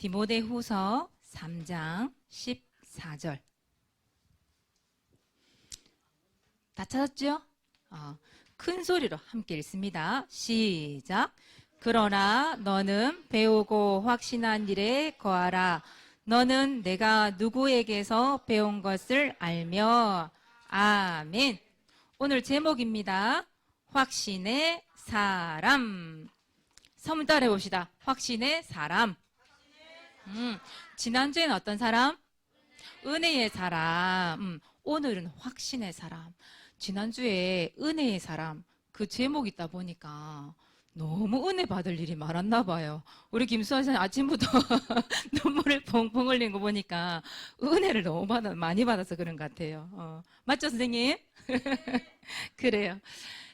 디모데후서 3장 14절. 다 찾았죠? 큰 소리로 함께 읽습니다. 시작. 그러나 너는 배우고 확신한 일에 거하라. 너는 내가 누구에게서 배운 것을 알며. 아멘. 오늘 제목입니다. 확신의 사람. 한번 따라해 봅시다. 확신의 사람. 지난주에는 어떤 사람? 은혜의 사람. 오늘은 확신의 사람. 지난주에 은혜의 사람 그 제목 있다 보니까 너무 은혜 받을 일이 많았나 봐요. 우리 김수아 선생님 아침부터 눈물을 펑펑 흘린 거 보니까 은혜를 너무 많이 받아서 그런 것 같아요. 맞죠, 선생님? 그래요.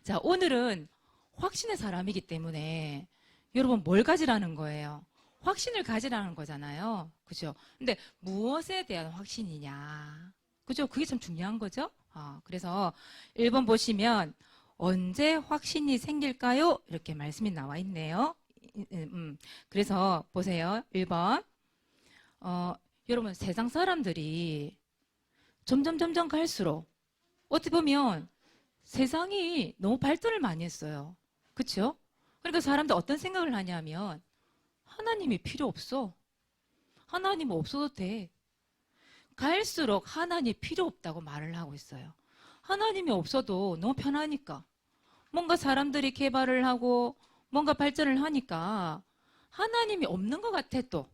자, 오늘은 확신의 사람이기 때문에 여러분 뭘 가지라는 거예요? 확신을 가지라는 거잖아요. 그죠? 근데 무엇에 대한 확신이냐? 그죠? 그게 참 중요한 거죠? 그래서 1번 보시면 언제 확신이 생길까요? 이렇게 말씀이 나와 있네요. 그래서 보세요. 1번. 여러분 세상 사람들이 점점 갈수록 어떻게 보면 세상이 너무 발전을 많이 했어요. 그렇죠? 그러니까 사람들 어떤 생각을 하냐면 하나님이 필요 없어. 하나님 없어도 돼. 갈수록 하나님이 필요 없다고 말을 하고 있어요. 하나님이 없어도 너무 편하니까. 뭔가 사람들이 개발을 하고 뭔가 발전을 하니까 하나님이 없는 것 같아 또.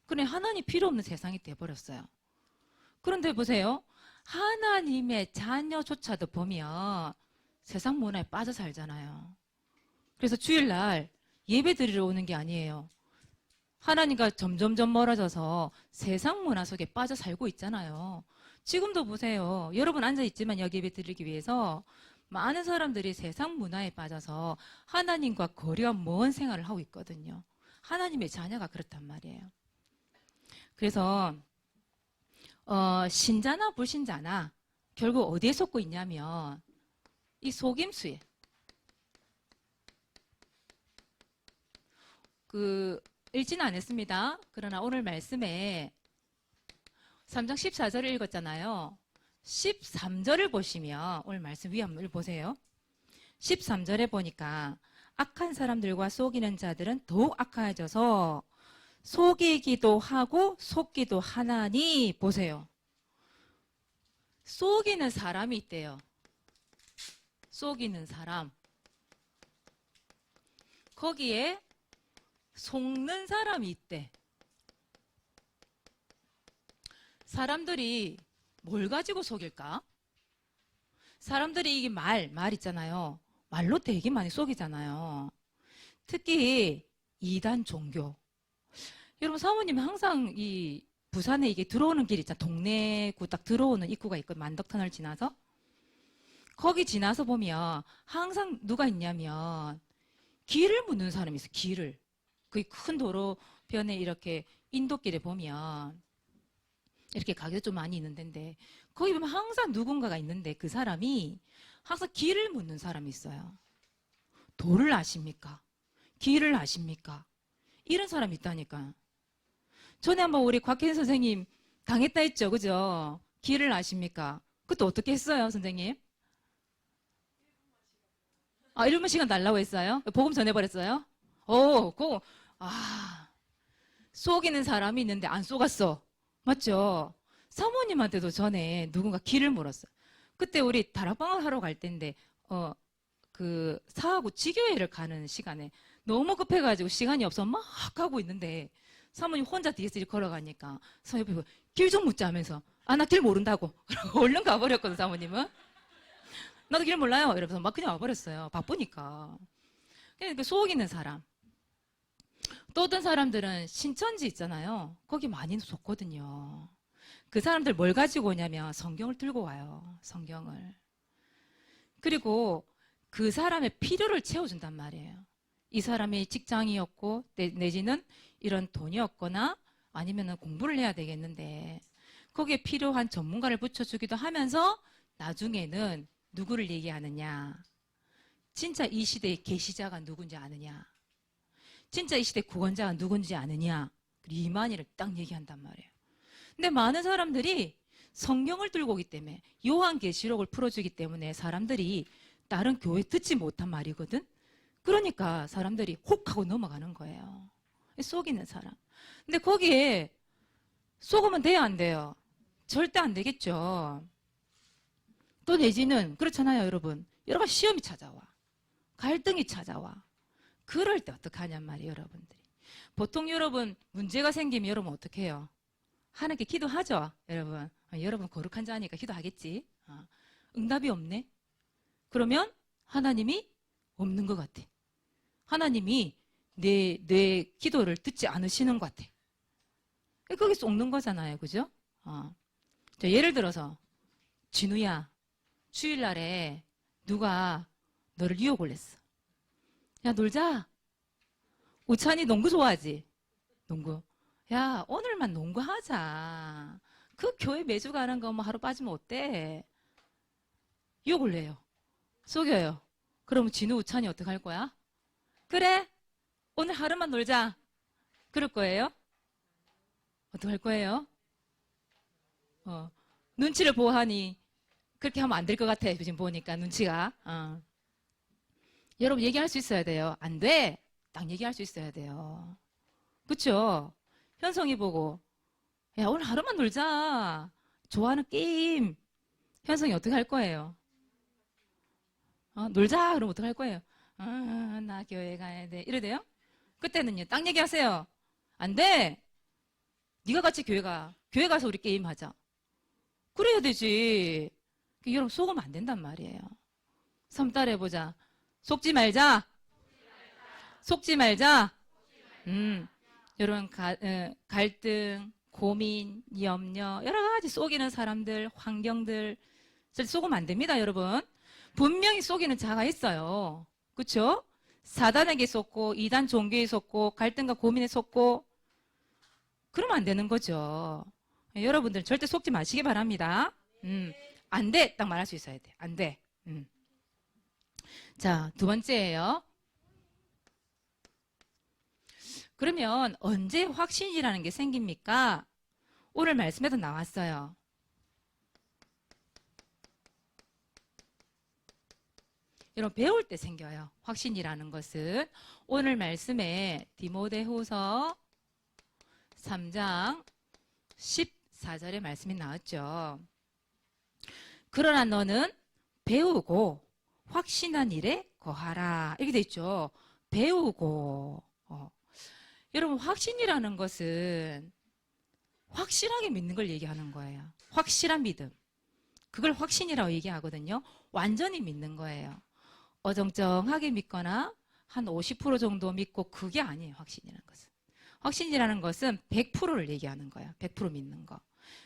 그래 하나님 필요 없는 세상이 돼버렸어요. 그런데 보세요. 하나님의 자녀조차도 보면 세상 문화에 빠져 살잖아요. 그래서 주일날 예배 드리러 오는 게 아니에요. 하나님과 점점 멀어져서 세상 문화 속에 빠져 살고 있잖아요. 지금도 보세요. 여러분 앉아있지만 여기 예배 드리기 위해서 많은 사람들이 세상 문화에 빠져서 하나님과 거리가 먼 생활을 하고 있거든요. 하나님의 자녀가 그렇단 말이에요. 그래서 신자나 불신자나 결국 어디에 속고 있냐면 이 속임수에 읽지는 않았습니다. 그러나 오늘 말씀에 3장 14절을 읽었잖아요. 13절을 보시면 오늘 말씀 위에 한번 보세요. 13절에 보니까 악한 사람들과 속이는 자들은 더욱 악해져서 속이기도 하고 속기도 하나니 보세요. 속이는 사람이 있대요. 속이는 사람. 거기에 속는 사람이 있대. 사람들이 뭘 가지고 속일까? 사람들이 이게 말 있잖아요. 말로 되게 많이 속이잖아요. 특히 이단 종교. 여러분 사모님 항상 이 부산에 이게 들어오는 길 있잖아. 동네구 딱 들어오는 입구가 있거든. 만덕터널 지나서. 거기 지나서 보면 항상 누가 있냐면 길을 묻는 사람이 있어. 길을. 그 큰 도로변에 이렇게 인도길에 보면 이렇게 가게도 좀 많이 있는 데인데 거기 보면 항상 누군가가 있는데 그 사람이 항상 길을 묻는 사람이 있어요. 도를 아십니까? 길을 아십니까? 이런 사람이 있다니까. 전에 한번 우리 곽현 선생님 당했다 했죠. 그죠? 길을 아십니까? 그때 어떻게 했어요, 선생님? 1분 시간 달라고 했어요? 복음 전해버렸어요? 속이는 사람이 있는데 안 속았어. 맞죠? 사모님한테도 전에 누군가 길을 물었어요. 그때 우리 다락방을 하러 갈 때인데, 사하고 지교회를 가는 시간에 너무 급해가지고 시간이 없어 막 가고 있는데, 사모님 혼자 뒤에서 이렇게 걸어가니까, 옆에 길 좀 묻자 하면서, 나 길 모른다고. 얼른 가버렸거든, 사모님은. 나도 길 몰라요. 이러면서 막 그냥 와버렸어요. 바쁘니까. 그러니까 속이는 사람. 또 어떤 사람들은 신천지 있잖아요. 거기 많이 속거든요. 그 사람들 뭘 가지고 오냐면 성경을 들고 와요. 성경을. 그리고 그 사람의 필요를 채워준단 말이에요. 이 사람이 직장이었고 내지는 이런 돈이 없거나 아니면 공부를 해야 되겠는데 거기에 필요한 전문가를 붙여주기도 하면서 나중에는 누구를 얘기하느냐. 진짜 이 시대의 계시자가 누군지 아느냐. 진짜 이 시대 구원자가 누군지 아느냐. 이만희를 딱 얘기한단 말이에요. 근데 많은 사람들이 성경을 들고 오기 때문에 요한계시록을 풀어주기 때문에 사람들이 다른 교회 듣지 못한 말이거든. 그러니까 사람들이 혹 하고 넘어가는 거예요. 속이는 사람. 근데 거기에 속으면 돼요, 안 돼요? 절대 안 되겠죠. 또 내지는 그렇잖아요, 여러분. 여러 가지 시험이 찾아와. 갈등이 찾아와. 그럴 때 어떡하냔 말이에요, 여러분들이. 보통 여러분 문제가 생기면 여러분 어떻게 해요? 하나님께 기도하죠, 여러분. 여러분 거룩한 자니까 기도하겠지. 응답이 없네? 그러면 하나님이 없는 것 같아. 하나님이 내 기도를 듣지 않으시는 것 같아. 거기 쏙는 거잖아요, 그죠? 예를 들어서 진우야, 주일날에 누가 너를 유혹을 했어. 야, 놀자. 우찬이 농구 좋아하지? 농구. 야, 오늘만 농구하자. 그 교회 매주 가는 거 뭐 하루 빠지면 어때? 유혹을 해요. 속여요. 그러면 진우, 우찬이 어떡할 거야? 그래, 오늘 하루만 놀자. 그럴 거예요? 어떡할 거예요? 눈치를 보호하니 그렇게 하면 안 될 것 같아. 지금 보니까 눈치가. 여러분 얘기할 수 있어야 돼요. 안 돼. 딱 얘기할 수 있어야 돼요. 그쵸? 현성이 보고 야, 오늘 하루만 놀자. 좋아하는 게임. 현성이 어떻게 할 거예요? 놀자. 그럼 어떡할 거예요? 나 교회 가야 돼. 이러대요? 그때는요. 딱 얘기하세요. 안 돼. 네가 같이 교회 가. 교회 가서 우리 게임하자. 그래야 되지. 여러분 속으면 안 된단 말이에요. 삼 따라해보자. 속지 말자. 속지 말자. 여러분 갈등, 고민, 염려, 여러 가지 속이는 사람들, 환경들 속으면 안 됩니다, 여러분. 분명히 속이는 자가 있어요. 그렇죠? 사단에게 속고 이단 종교에 속고 갈등과 고민에 속고 그러면 안 되는 거죠. 여러분들 절대 속지 마시기 바랍니다. 안 돼! 딱 말할 수 있어야 돼. 안 돼. 자, 두 번째예요. 그러면 언제 확신이라는 게 생깁니까? 오늘 말씀에도 나왔어요. 여러분 배울 때 생겨요. 확신이라는 것은 오늘 말씀에 디모데후서 3장 14절의 말씀이 나왔죠. 그러나 너는 배우고 확신한 일에 거하라. 이렇게 돼 있죠. 배우고. 여러분 확신이라는 것은 확실하게 믿는 걸 얘기하는 거예요. 확실한 믿음. 그걸 확신이라고 얘기하거든요. 완전히 믿는 거예요. 어정쩡하게 믿거나 한 50% 정도 믿고 그게 아니에요. 확신이라는 것은. 확신이라는 것은 100%를 얘기하는 거예요. 100% 믿는 거.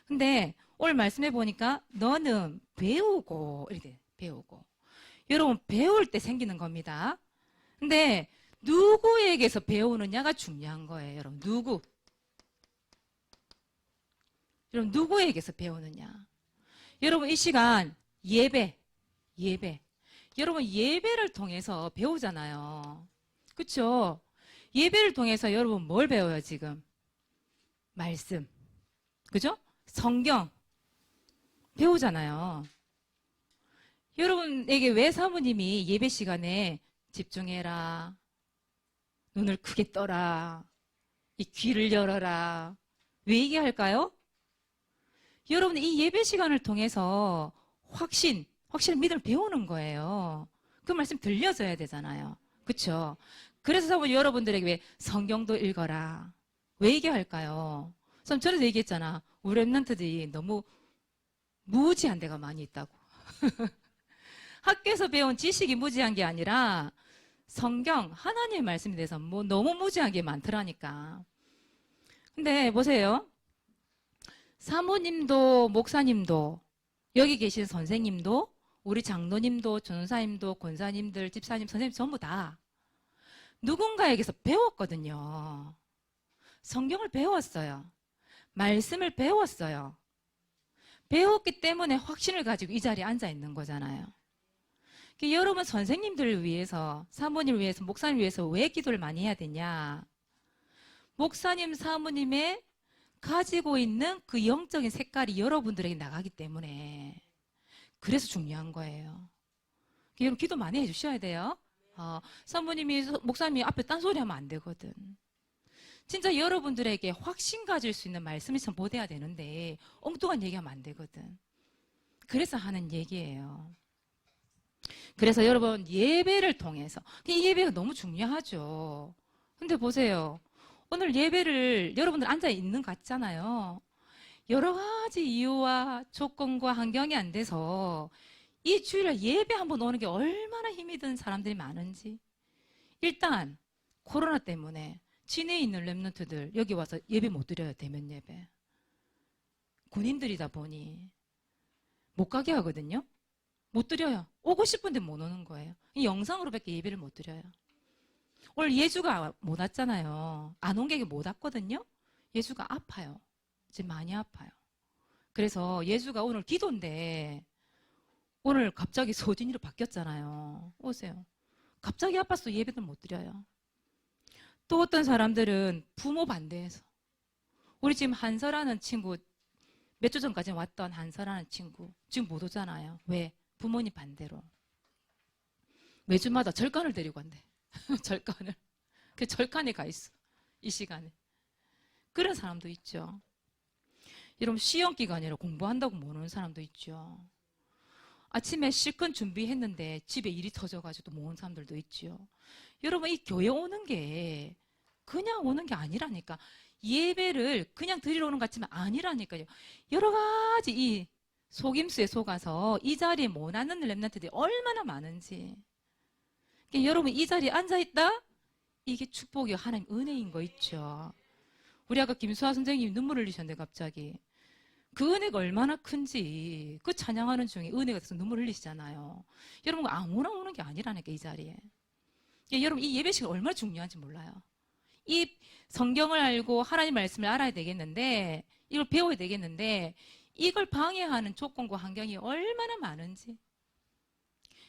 근데 오늘 말씀해 보니까 너는 배우고 이렇게 배우고. 여러분 배울 때 생기는 겁니다. 근데 누구에게서 배우느냐가 중요한 거예요. 여러분 누구? 여러분 누구에게서 배우느냐? 여러분 이 시간 예배. 여러분 예배를 통해서 배우잖아요. 그렇죠? 예배를 통해서 여러분 뭘 배워요 지금? 말씀. 그죠? 성경. 배우잖아요. 여러분에게 왜 사모님이 예배 시간에 집중해라. 눈을 크게 떠라. 이 귀를 열어라. 왜 얘기할까요? 여러분 이 예배 시간을 통해서 확신을 믿음을 배우는 거예요. 그 말씀 들려줘야 되잖아요. 그렇죠? 그래서 여러분들에게 왜 성경도 읽어라. 왜 얘기할까요? 전에도 얘기했잖아. 우리 랩런트들이 너무 무지한 데가 많이 있다고. 학교에서 배운 지식이 무지한 게 아니라 성경, 하나님의 말씀에 대해서 뭐 너무 무지한 게 많더라니까. 근데 보세요. 사모님도 목사님도 여기 계신 선생님도 우리 장로님도 전사님도 권사님들 집사님 선생님 전부 다 누군가에게서 배웠거든요. 성경을 배웠어요. 말씀을 배웠어요. 배웠기 때문에 확신을 가지고 이 자리에 앉아 있는 거잖아요. 여러분 선생님들을 위해서 사모님을 위해서 목사님을 위해서 왜 기도를 많이 해야 되냐? 목사님, 사모님의 가지고 있는 그 영적인 색깔이 여러분들에게 나가기 때문에 그래서 중요한 거예요. 여러분 기도 많이 해주셔야 돼요. 사모님이, 목사님이 앞에 딴소리 하면 안 되거든. 진짜 여러분들에게 확신 가질 수 있는 말씀이 전보돼야 되는데 엉뚱한 얘기하면 안 되거든. 그래서 하는 얘기예요. 그래서 여러분 예배를 통해서 이 예배가 너무 중요하죠. 근데 보세요. 오늘 예배를 여러분들 앉아 있는 것 같잖아요. 여러 가지 이유와 조건과 환경이 안 돼서 이 주일날 예배 한번 오는 게 얼마나 힘이 드는 사람들이 많은지. 일단 코로나 때문에 진해에 있는 랩런트들 여기 와서 예배 못 드려요. 대면 예배. 군인들이다 보니 못 가게 하거든요. 못 드려요. 오고 싶은데 못 오는 거예요. 이 영상으로밖에 예배를 못 드려요. 오늘 예주가 못 왔잖아요. 안 온 게 못 왔거든요. 예주가 아파요. 지금 많이 아파요. 그래서 예주가 오늘 기도인데 오늘 갑자기 소진이로 바뀌었잖아요. 오세요. 갑자기 아파서 예배를 못 드려요. 또 어떤 사람들은 부모 반대해서 우리 지금 한서라는 친구 몇 주 전까지 왔던 한서라는 친구 지금 못 오잖아요. 왜? 부모님 반대로. 매주마다 절간을 데리고 간대. 절간을. 그 절간에 가 있어. 이 시간에. 그런 사람도 있죠. 여러분 시험 기간이라 공부한다고 못 오는 사람도 있죠. 아침에 실컷 준비했는데 집에 일이 터져가지고 못 오는 사람들도 있죠. 여러분 이 교회 오는 게 그냥 오는 게 아니라니까. 예배를 그냥 드리러 오는 것 같지만 아니라니까요. 여러 가지 이 속임수에 속아서 이 자리에 못 앉는 랩런트들이 얼마나 많은지. 그러니까 여러분 이 자리에 앉아있다? 이게 축복이 하나님 은혜인 거 있죠. 우리 아까 김수아 선생님이 눈물 흘리셨는데 갑자기. 그 은혜가 얼마나 큰지 그 찬양하는 중에 은혜가 돼서 눈물 흘리시잖아요. 여러분 아무나 오는 게 아니라니까 이 자리에. 여러분 이 예배 시간 얼마나 중요한지 몰라요. 이 성경을 알고 하나님 말씀을 알아야 되겠는데 이걸 배워야 되겠는데 이걸 방해하는 조건과 환경이 얼마나 많은지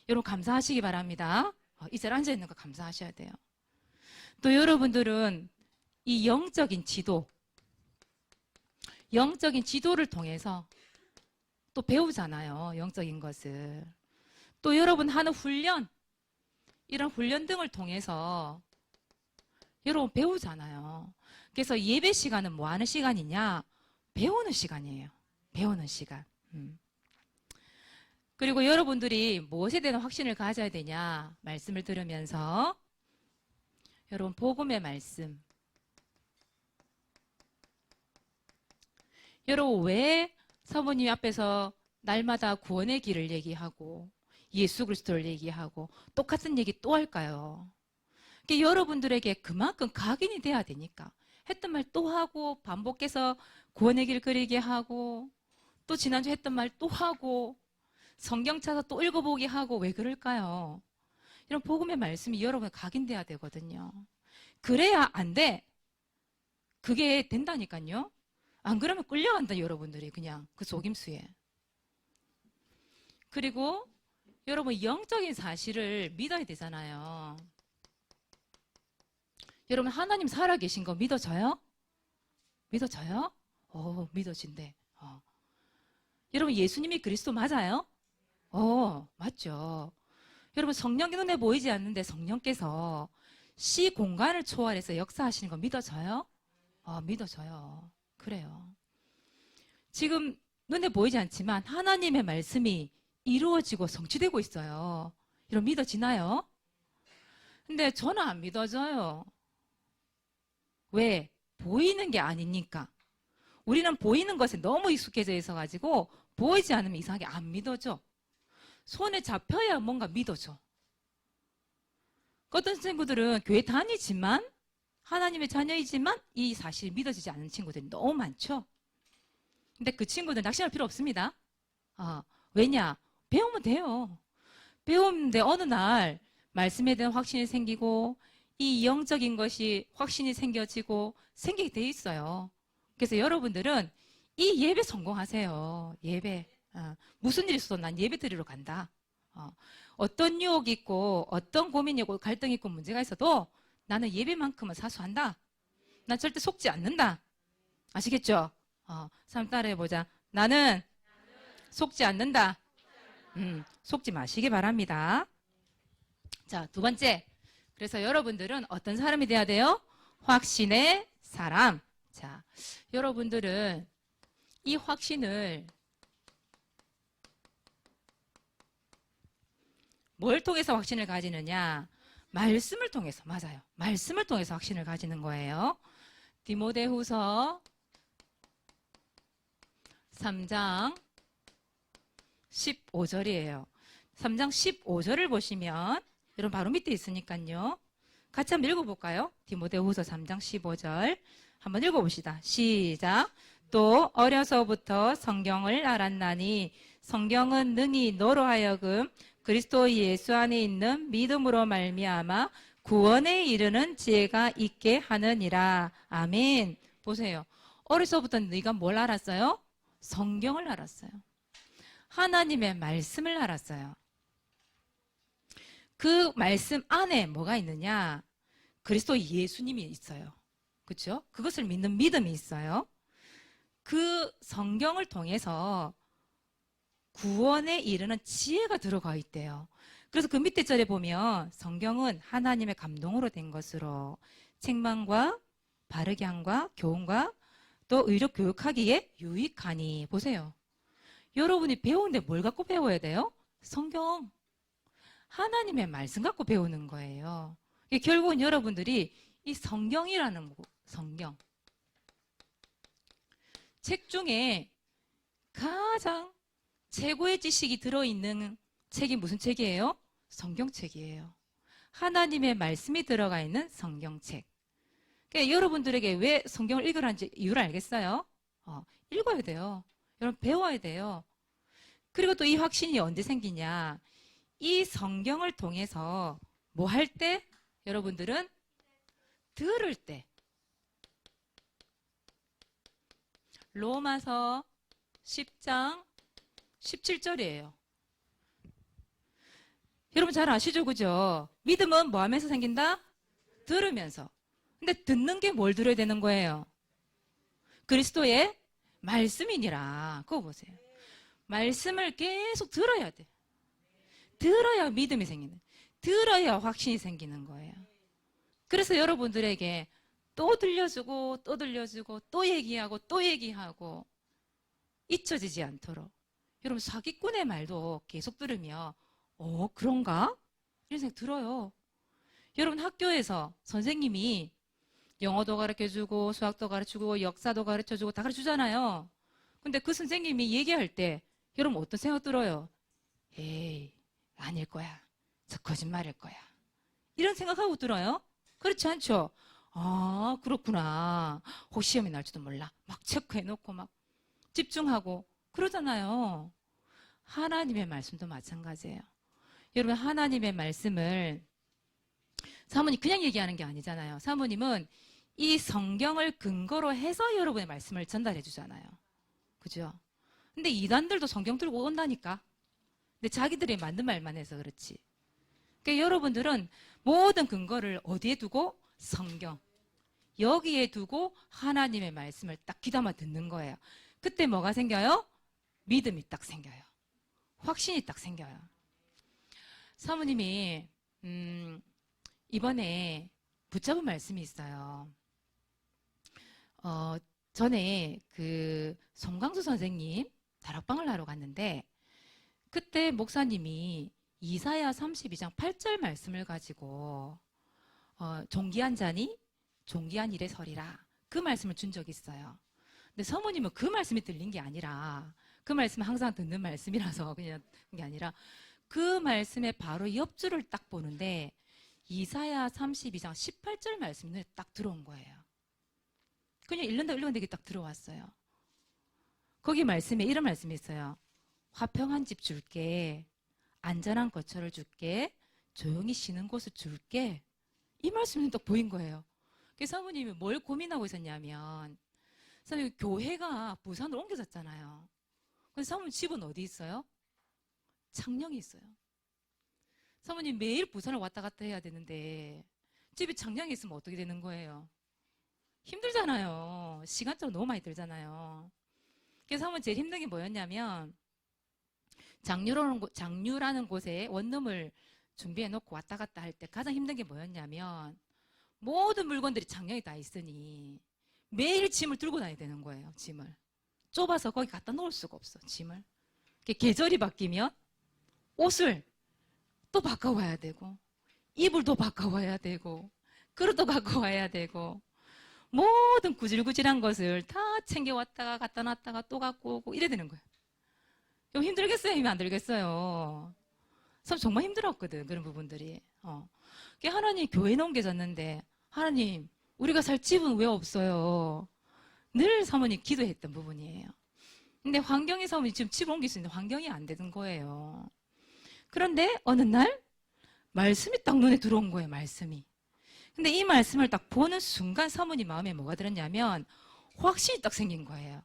여러분 감사하시기 바랍니다. 이 자리에 앉아있는 거 감사하셔야 돼요. 또 여러분들은 이 영적인 지도를 통해서 또 배우잖아요. 영적인 것을. 또 여러분 하는 훈련, 이런 훈련 등을 통해서 여러분 배우잖아요. 그래서 예배 시간은 뭐 하는 시간이냐? 배우는 시간이에요. 배우는 시간. 그리고 여러분들이 무엇에 대한 확신을 가져야 되냐? 말씀을 들으면서 여러분 복음의 말씀. 여러분 왜 사모님 앞에서 날마다 구원의 길을 얘기하고 예수 그리스도를 얘기하고 똑같은 얘기 또 할까요? 그러니까 여러분들에게 그만큼 각인이 돼야 되니까 했던 말 또 하고 반복해서 구원의 길 그리게 하고 또 지난주 했던 말 또 하고 성경 찾아 또 읽어보게 하고 왜 그럴까요? 이런 복음의 말씀이 여러분에 각인돼야 되거든요. 그래야 안 돼. 그게 된다니까요. 안 그러면 끌려간다 여러분들이 그냥 그 속임수에. 그리고 여러분 영적인 사실을 믿어야 되잖아요. 여러분 하나님 살아계신 거 믿어져요? 믿어져요? 믿어진대. 여러분 예수님이 그리스도 맞아요? 맞죠. 여러분 성령이 눈에 보이지 않는데 성령께서 시 공간을 초월해서 역사하시는 거 믿어져요? 믿어져요. 그래요. 지금 눈에 보이지 않지만 하나님의 말씀이 이루어지고 성취되고 있어요. 여러분 믿어지나요? 근데 저는 안 믿어져요. 왜? 보이는 게 아니니까. 우리는 보이는 것에 너무 익숙해져 있어가지고 보이지 않으면 이상하게 안 믿어져. 손에 잡혀야 뭔가 믿어져. 어떤 친구들은 교회 다니지만 하나님의 자녀이지만 이 사실이 믿어지지 않는 친구들이 너무 많죠. 근데 그 친구들 낙심할 필요 없습니다. 왜냐? 배우면 돼요. 배우는데 어느 날 말씀에 대한 확신이 생기고 이 영적인 것이 확신이 생겨지고 생기게 돼 있어요. 그래서 여러분들은 이 예배 성공하세요. 예배. 무슨 일이 있어도 난 예배 드리러 간다. 어떤 유혹이 있고 어떤 고민이 있고 갈등이 있고 문제가 있어도 나는 예배만큼은 사수한다. 난 절대 속지 않는다. 아시겠죠? 사람 따라해보자. 나는 속지 않는다. 속지 마시기 바랍니다. 자, 두 번째. 그래서 여러분들은 어떤 사람이 돼야 돼요? 확신의 사람. 자, 여러분들은 이 확신을 뭘 통해서 확신을 가지느냐? 말씀을 통해서, 맞아요. 말씀을 통해서 확신을 가지는 거예요. 디모데후서 3장 15절이에요. 3장 15절을 보시면 여러분 바로 밑에 있으니까요. 같이 한번 읽어볼까요? 디모데후서 3장 15절 한번 읽어봅시다. 시작. 또 어려서부터 성경을 알았나니 성경은 능히 너로 하여금 그리스도 예수 안에 있는 믿음으로 말미암아 구원에 이르는 지혜가 있게 하느니라. 아멘. 보세요. 어려서부터 네가 뭘 알았어요? 성경을 알았어요. 하나님의 말씀을 알았어요. 그 말씀 안에 뭐가 있느냐? 그리스도 예수님이 있어요. 그렇죠? 그것을 믿는 믿음이 있어요. 그 성경을 통해서 구원에 이르는 지혜가 들어가 있대요. 그래서 그 밑에 절에 보면 성경은 하나님의 감동으로 된 것으로 책망과 바르게 함과 교훈과 또 의로 교육하기에 유익하니. 보세요. 여러분이 배우는데 뭘 갖고 배워야 돼요? 성경. 하나님의 말씀 갖고 배우는 거예요. 결국은 여러분들이 이 성경이라는 거, 성경. 책 중에 가장 최고의 지식이 들어있는 책이 무슨 책이에요? 성경책이에요. 하나님의 말씀이 들어가 있는 성경책. 그러니까 여러분들에게 왜 성경을 읽으라는지 이유를 알겠어요? 읽어야 돼요. 여러분 배워야 돼요. 그리고 또 이 확신이 언제 생기냐? 이 성경을 통해서 뭐 할 때? 여러분들은 들을 때. 로마서 10장 17절이에요. 여러분 잘 아시죠? 그죠? 믿음은 뭐 하면서 생긴다? 들으면서. 근데 듣는 게 뭘 들어야 되는 거예요? 그리스도의 말씀이니라. 그거 보세요. 말씀을 계속 들어야 돼. 들어야 믿음이 생기는. 들어야 확신이 생기는 거예요. 그래서 여러분들에게 또 들려주고 또 들려주고 또 얘기하고 또 얘기하고 잊혀지지 않도록. 여러분 사기꾼의 말도 계속 들으면 그런가? 이런 생각 들어요. 여러분 학교에서 선생님이 영어도 가르쳐주고 수학도 가르쳐주고 역사도 가르쳐주고 다 가르쳐주잖아요. 근데 그 선생님이 얘기할 때 여러분 어떤 생각 들어요? 에이 아닐 거야. 저 거짓말일 거야. 이런 생각하고 들어요? 그렇지 않죠? 아 그렇구나. 혹시 시험이 날지도 몰라. 막 체크해놓고 막 집중하고 그러잖아요. 하나님의 말씀도 마찬가지예요. 여러분 하나님의 말씀을 사모님 그냥 얘기하는 게 아니잖아요. 사모님은 이 성경을 근거로 해서 여러분의 말씀을 전달해 주잖아요. 그죠? 근데 이단들도 성경 들고 온다니까. 근데 자기들이 만든 말만 해서 그렇지. 그러니까 여러분들은 모든 근거를 어디에 두고? 성경. 여기에 두고 하나님의 말씀을 딱 귀담아 듣는 거예요. 그때 뭐가 생겨요? 믿음이 딱 생겨요. 확신이 딱 생겨요. 사모님이 이번에 붙잡은 말씀이 있어요. 전에 그 송강수 선생님 다락방을 하러 갔는데 그때 목사님이 이사야 32장 8절 말씀을 가지고 종기한 자니 종기한 일에 서리라 그 말씀을 준 적이 있어요. 근데 사모님은 그 말씀이 들린 게 아니라 그 말씀은 항상 듣는 말씀이라서 그냥 그게 아니라 그 말씀의 바로 옆줄을 딱 보는데 이사야 32장 18절 말씀이 눈에 딱 들어온 거예요. 그냥 읽는데 이게 딱 들어왔어요. 거기 말씀에 이런 말씀이 있어요. 화평한 집 줄게. 안전한 거처를 줄게. 조용히 쉬는 곳을 줄게. 이 말씀이 딱 보인 거예요. 그래서 사모님이 뭘 고민하고 있었냐면 사모님 교회가 부산으로 옮겨졌잖아요. 그래서 사모님 집은 어디 있어요? 창녕이 있어요. 사모님 매일 부산을 왔다 갔다 해야 되는데 집이 창녕에 있으면 어떻게 되는 거예요? 힘들잖아요. 시간적으로 너무 많이 들잖아요. 그래서 한번 제일 힘든 게 뭐였냐면 장류라는 곳에 원룸을 준비해 놓고 왔다 갔다 할 때 가장 힘든 게 뭐였냐면 모든 물건들이 장량이 다 있으니 매일 짐을 들고 다녀야 되는 거예요. 짐을. 좁아서 거기 갖다 놓을 수가 없어. 짐을. 계절이 바뀌면 옷을 또 바꿔와야 되고 이불도 바꿔와야 되고 그릇도 바꿔와야 되고 모든 구질구질한 것을 다 챙겨왔다가 갖다 놨다가 또 갖고 오고 이래야 되는 거예요. 이거 힘들겠어요? 힘이 안 들겠어요? 참 정말 힘들었거든, 그런 부분들이. 하나님 교회에 옮겨졌는데 하나님 우리가 살 집은 왜 없어요? 늘 사모님 기도했던 부분이에요. 근데 환경이 사모님 지금 집 옮길 수 있는 환경이 안 되는 거예요. 그런데 어느 날 말씀이 딱 눈에 들어온 거예요, 말씀이. 근데 이 말씀을 딱 보는 순간 사모님 마음에 뭐가 들었냐면 확신이 딱 생긴 거예요.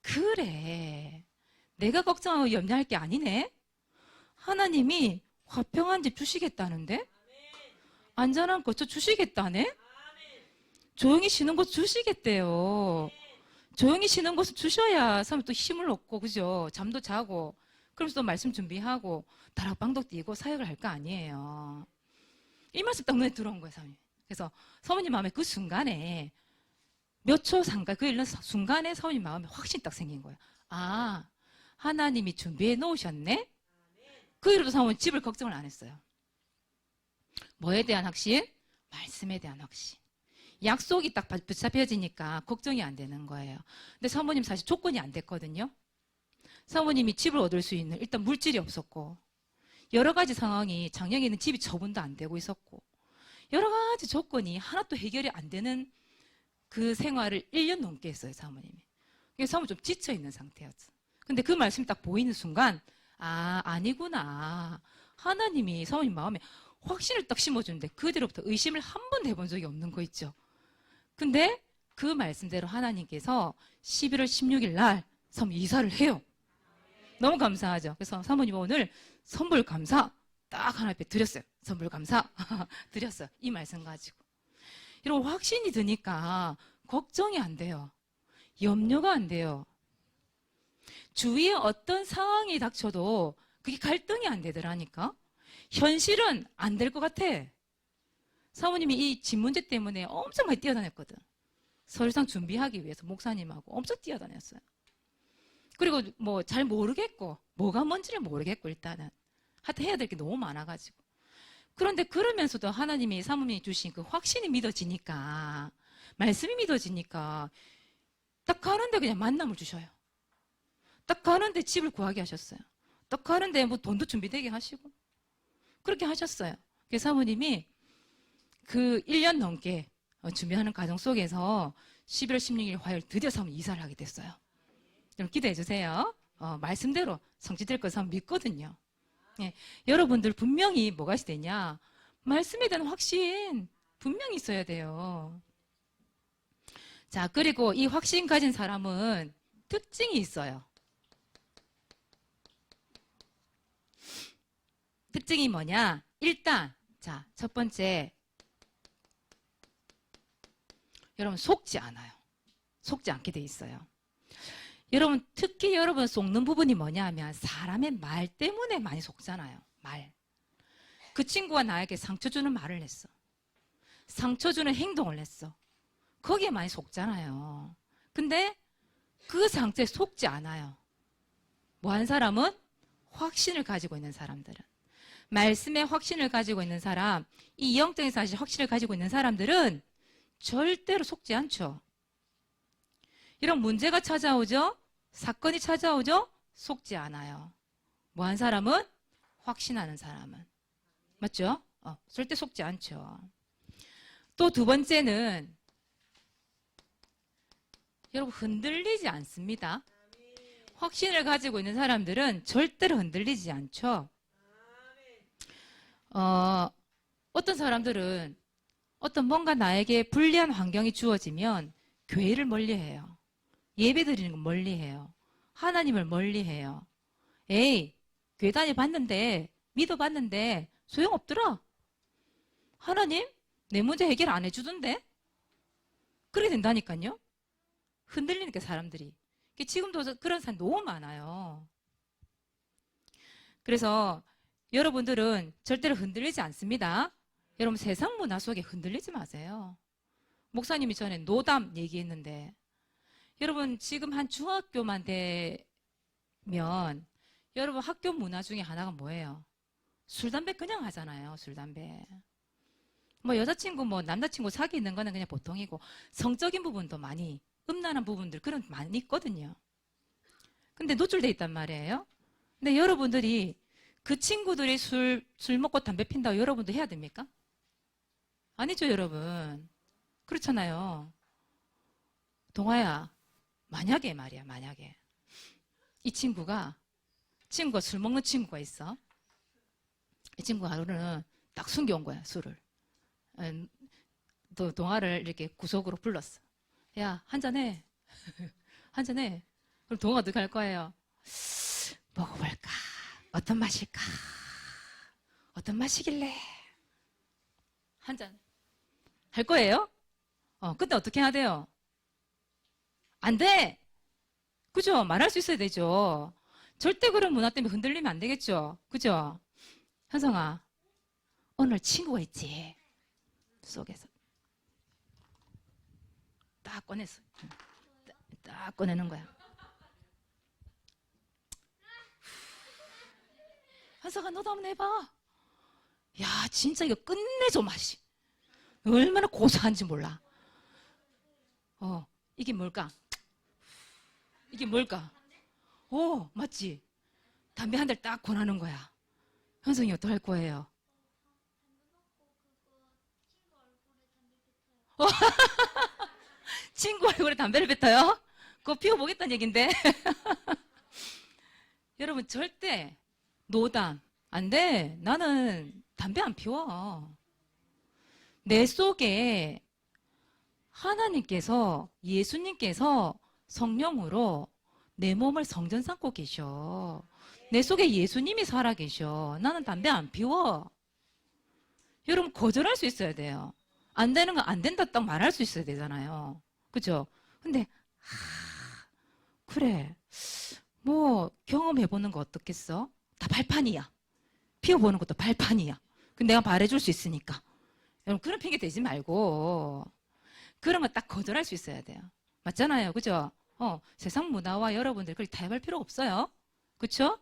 그래, 내가 걱정하고 염려할 게 아니네. 하나님이 화평한 집 주시겠다는데? 안전한 거처 주시겠다네? 조용히 쉬는 곳 주시겠대요. 조용히 쉬는 곳을 주셔야 사람 또 힘을 얻고, 그죠? 잠도 자고, 그러면서 또 말씀 준비하고, 다락방도 뛰고 사역을 할 거 아니에요. 이 말씀 딱 눈에 들어온 거예요, 사모님. 그래서 사모님 마음에 그 순간에 몇 초 상간, 그 일른 순간에 사모님 마음에 확신이 딱 생긴 거예요. 아, 하나님이 준비해 놓으셨네? 그 이후로도 사모님 집을 걱정을 안 했어요. 뭐에 대한 확신? 말씀에 대한 확신. 약속이 딱 붙잡혀지니까 걱정이 안 되는 거예요. 근데 사모님 사실 조건이 안 됐거든요. 사모님이 집을 얻을 수 있는 일단 물질이 없었고 여러 가지 상황이 작년에는 집이 처분도 안 되고 있었고 여러 가지 조건이 하나도 해결이 안 되는 그 생활을 1년 넘게 했어요, 사모님이. 그래서 사모님 좀 지쳐있는 상태였어. 근데 그 말씀이 딱 보이는 순간 아, 아니구나. 하나님이 사모님 마음에 확신을 딱 심어주는데 그 뒤로부터 의심을 한 번도 해본 적이 없는 거 있죠. 근데 그 말씀대로 하나님께서 11월 16일 날 사모님 이사를 해요. 너무 감사하죠. 그래서 사모님 오늘 선불 감사 딱 하나 앞에 드렸어요. 선불 감사 드렸어요. 이 말씀 가지고. 이런 확신이 드니까 걱정이 안 돼요. 염려가 안 돼요. 주위에 어떤 상황이 닥쳐도 그게 갈등이 안 되더라니까. 현실은 안 될 것 같아. 사모님이 이 집 문제 때문에 엄청 많이 뛰어다녔거든. 설상 준비하기 위해서 목사님하고 엄청 뛰어다녔어요. 그리고 뭐 잘 모르겠고 뭐가 뭔지를 모르겠고 일단은 하여튼 해야 될 게 너무 많아가지고. 그런데 그러면서도 하나님이 사모님이 주신 그 확신이 믿어지니까 말씀이 믿어지니까 딱 가는데 그냥 만남을 주셔요. 딱 가는데 집을 구하게 하셨어요. 딱 가는데 뭐 돈도 준비되게 하시고 그렇게 하셨어요. 그래서 사모님이 그 1년 넘게 준비하는 과정 속에서 11월 16일 화요일 드디어 사모님 이사를 하게 됐어요. 여러분 기도해 주세요. 말씀대로 성취될 것을 믿거든요. 예, 여러분들 분명히 뭐가 되냐? 말씀에 대한 확신 분명히 있어야 돼요. 자, 그리고 이 확신 가진 사람은 특징이 있어요. 특징이 뭐냐? 일단 자, 첫 번째 여러분 속지 않아요. 속지 않게 돼 있어요. 여러분 특히 여러분 속는 부분이 뭐냐 하면 사람의 말 때문에 많이 속잖아요. 말. 그 친구가 나에게 상처 주는 말을 했어. 상처 주는 행동을 했어. 거기에 많이 속잖아요. 근데 그 상처에 속지 않아요. 뭐 한 사람은 확신을 가지고 있는 사람들은. 말씀에 확신을 가지고 있는 사람, 이 영적인 사실 확신을 가지고 있는 사람들은 절대로 속지 않죠. 이런 문제가 찾아오죠? 사건이 찾아오죠? 속지 않아요. 뭐 한 사람은? 확신하는 사람은. 맞죠? 절대 속지 않죠. 또 두 번째는 여러분 흔들리지 않습니다. 확신을 가지고 있는 사람들은 절대로 흔들리지 않죠. 어떤 사람들은 어떤 뭔가 나에게 불리한 환경이 주어지면 교회를 멀리해요. 예배 드리는 건 멀리해요. 하나님을 멀리해요. 에이, 교회 다녀봤는데 믿어봤는데 소용없더라. 하나님 내 문제 해결 안 해주던데. 그렇게 된다니까요. 흔들리니까 사람들이. 지금도 그런 사람 너무 많아요. 그래서 여러분들은 절대로 흔들리지 않습니다. 여러분 세상 문화 속에 흔들리지 마세요. 목사님이 전에 노담 얘기했는데 여러분 지금 한 중학교만 되면 여러분 학교 문화 중에 하나가 뭐예요? 술, 담배 그냥 하잖아요. 술, 담배. 뭐 여자친구, 뭐 남자친구 사귀는 거는 그냥 보통이고 성적인 부분도 많이 음란한 부분들 그런 많이 있거든요. 근데 노출돼 있단 말이에요. 근데 여러분들이 그 친구들이 술 먹고 담배 핀다고 여러분도 해야 됩니까? 아니죠, 여러분. 그렇잖아요. 동아야, 만약에 말이야, 만약에 이 친구가 술 먹는 친구가 있어. 이 친구가 하루는 딱 숨겨온 거야, 술을. 또 동아를 이렇게 구석으로 불렀어. 야, 한잔해. 한잔해. 그럼 동아가 어떻게 할 거예요? 먹어볼까? 어떤 맛일까? 어떤 맛이길래? 한잔 할 거예요? 근데 어떻게 해야 돼요? 안 돼! 그죠? 말할 수 있어야 되죠. 절대 그런 문화 때문에 흔들리면 안 되겠죠? 그죠? 현성아, 오늘 친구가 있지? 속에서. 딱 꺼냈어. 딱 꺼내는 거야. 현성아, 너도 한번 해봐. 야, 진짜 이거 끝내줘, 맛이. 얼마나 고소한지 몰라. 이게 뭘까? 이게 뭘까? 맞지? 담배 한 달 딱 권하는 거야. 현성이 어떡할 거예요? 친구 얼굴에 담배를 뱉어요? 그거 피워보겠다는 얘긴데. 여러분, 절대 노담. 안 돼. 나는 담배 안 피워. 내 속에 하나님께서, 예수님께서 성령으로 내 몸을 성전 삼고 계셔. 내 속에 예수님이 살아 계셔. 나는 담배 안 피워. 여러분, 거절할 수 있어야 돼요. 안 되는 거 안 된다 딱 말할 수 있어야 되잖아요. 그죠? 근데, 그래. 뭐, 경험해보는 거 어떻겠어? 다 발판이야. 피워보는 것도 발판이야. 근데 내가 말해줄 수 있으니까. 여러분, 그런 핑계 대지 말고, 그런 거 딱 거절할 수 있어야 돼요. 맞잖아요. 그죠? 세상 문화와 여러분들 그렇게 타협할 필요 없어요. 그쵸?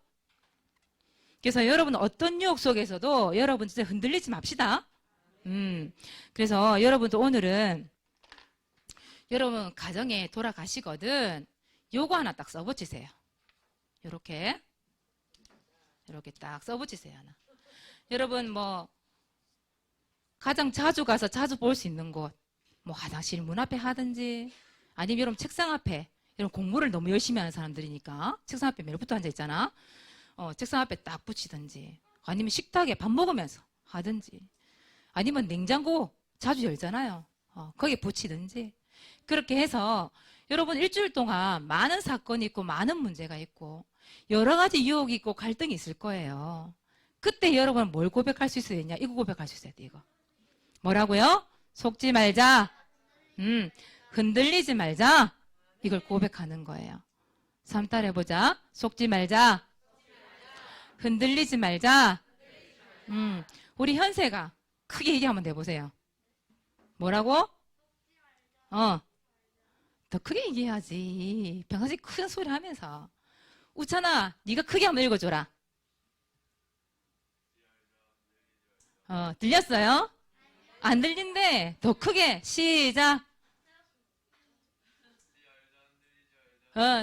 그래서 여러분 어떤 유혹 속에서도 여러분 진짜 흔들리지 맙시다. 그래서 여러분도 오늘은 여러분 가정에 돌아가시거든 요거 하나 딱 써붙이세요. 요렇게 딱 써붙이세요. 하나. 여러분 뭐 가장 자주 가서 자주 볼 수 있는 곳 뭐 화장실 문 앞에 하든지 아니면 여러분 책상 앞에 여러분 공부를 너무 열심히 하는 사람들이니까 책상 앞에 매일 붙어 앉아 있잖아. 책상 앞에 딱 붙이든지 아니면 식탁에 밥 먹으면서 하든지 아니면 냉장고 자주 열잖아요. 거기에 붙이든지 그렇게 해서 여러분 일주일 동안 많은 사건이 있고 많은 문제가 있고 여러 가지 유혹이 있고 갈등이 있을 거예요. 그때 여러분 뭘 고백할 수 있어야 되냐? 이거 고백할 수 있어야 돼. 이거 뭐라고요? 속지 말자. 흔들리지 말자. 이걸 고백하는 거예요. 3달 해보자. 속지 말자. 흔들리지 말자. 우리 현세가 크게 얘기 한번 해보세요. 뭐라고? 더 크게 얘기해야지. 평상시 큰 소리 하면서. 우찬아, 네가 크게 한번 읽어줘라. 들렸어요? 안 들린대. 더 크게. 시작.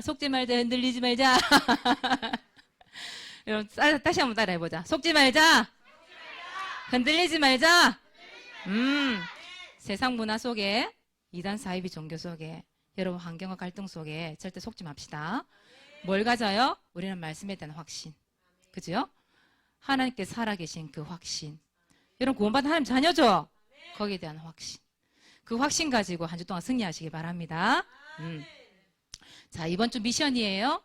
속지 말자, 흔들리지 말자. 여러분, 다시 한번 따라해보자. 속지 말자. 흔들리지 말자. 세상 문화 속에, 이단 사이비 종교 속에, 여러분 환경과 갈등 속에 절대 속지 맙시다. 뭘 가져요? 우리는 말씀에 대한 확신. 그죠? 하나님께 살아계신 그 확신. 여러분 구원받은 하나님 자녀죠? 거기에 대한 확신. 그 확신 가지고 한 주 동안 승리하시기 바랍니다. 자, 이번 주 미션이에요.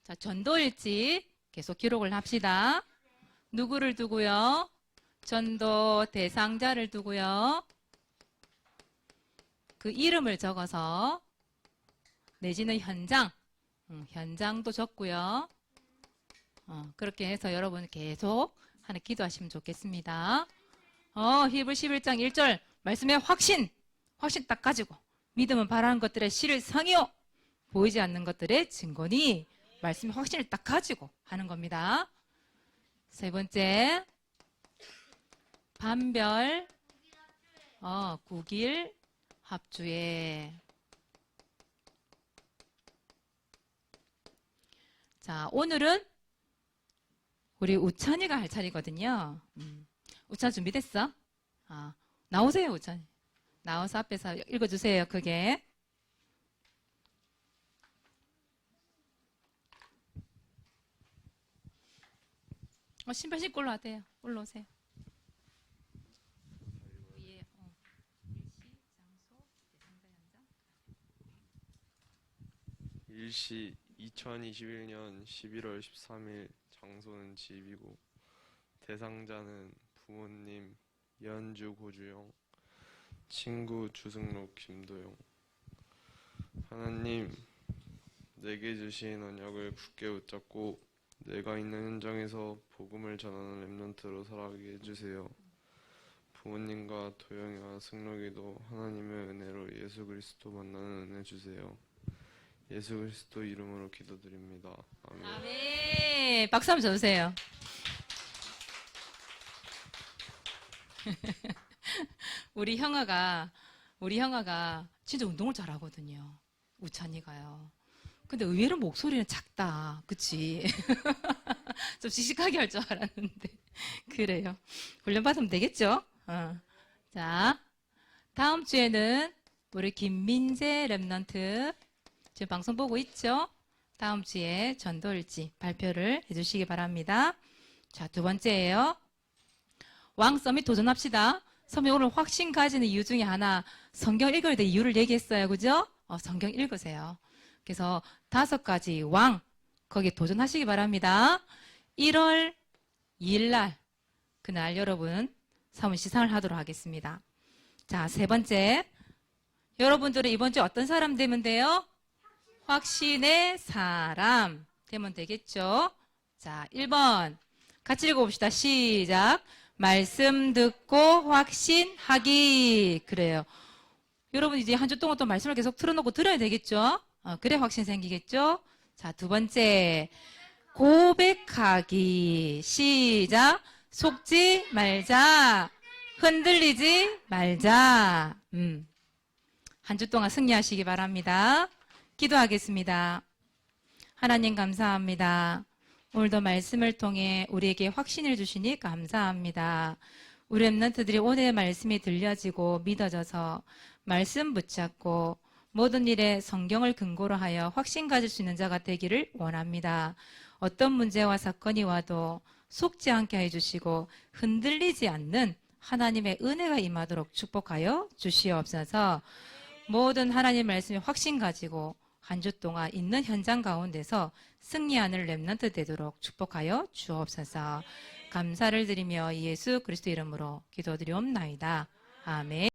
자, 전도일지 계속 기록을 합시다. 누구를 두고요? 전도 대상자를 두고요. 그 이름을 적어서 내지는 현장, 현장도 적고요. 그렇게 해서 여러분 계속 하나 기도하시면 좋겠습니다. 히브리 11장 1절 말씀의 확신 딱 가지고 믿음은 바라는 것들의 실상이요 보이지 않는 것들의 증거니 말씀의 확신을 딱 가지고 하는 겁니다. 세 번째 반별 국일 합주에 자 오늘은 우리 우찬이가 할 차례거든요. 우찬 준비됐어? 나오세요 우찬이. 나와서 앞에서 읽어주세요. 크게. 신발 신고 올라와세요. 올라오세요. 일시 2021년 11월 13일 장소는 집이고 대상자는 부모님 연주 고주영, 친구 주승록 김도영. 하나님, 내게 주신 언약을 굳게 붙잡고 내가 있는 현장에서 복음을 전하는 렘넌트로 살아가게 해주세요. 부모님과 도영이와 승록이도 하나님의 은혜로 예수 그리스도 만나는 은혜 주세요. 예수 그리스도 이름으로 기도드립니다. 아멘. 아멘. 박수 한번 쳐주세요. 우리 형아가 진짜 운동을 잘하거든요. 우찬이가요. 근데 의외로 목소리는 작다. 그치? 좀 씩씩하게 할 줄 알았는데. 그래요. 훈련받으면 되겠죠? 자, 다음 주에는 우리 김민재 랩넌트 지금 방송 보고 있죠? 다음 주에 전도일지 발표를 해주시기 바랍니다. 자, 두 번째예요. 왕 서밋 도전합시다. 선생님 오늘 확신 가지는 이유 중에 하나 성경 읽어야 될 이유를 얘기했어요. 그죠? 성경 읽으세요. 그래서 5가지 왕 거기에 도전하시기 바랍니다. 1월 2일 날 그날 여러분 사문 시상을 하도록 하겠습니다. 자, 세 번째 여러분들은 이번 주에 어떤 사람 되면 돼요? 확신의 사람 되면 되겠죠? 자, 1번 같이 읽어봅시다. 시작. 말씀 듣고 확신하기. 그래요. 여러분 이제 한 주 동안 또 말씀을 계속 틀어놓고 들어야 되겠죠? 그래 확신 생기겠죠? 자, 두 번째 고백하기. 시작. 속지 말자. 흔들리지 말자. 한 주 동안 승리하시기 바랍니다. 기도하겠습니다. 하나님 감사합니다. 오늘도 말씀을 통해 우리에게 확신을 주시니 감사합니다. 우리 렘넌트들이 오늘의 말씀이 들려지고 믿어져서 말씀 붙잡고 모든 일에 성경을 근거로 하여 확신 가질 수 있는 자가 되기를 원합니다. 어떤 문제와 사건이 와도 속지 않게 해주시고 흔들리지 않는 하나님의 은혜가 임하도록 축복하여 주시옵소서. 모든 하나님 말씀에 확신 가지고 한 주 동안 있는 현장 가운데서 승리하는 렘넌트 되도록 축복하여 주옵소서. 감사를 드리며 예수 그리스도 이름으로 기도드리옵나이다. 아멘.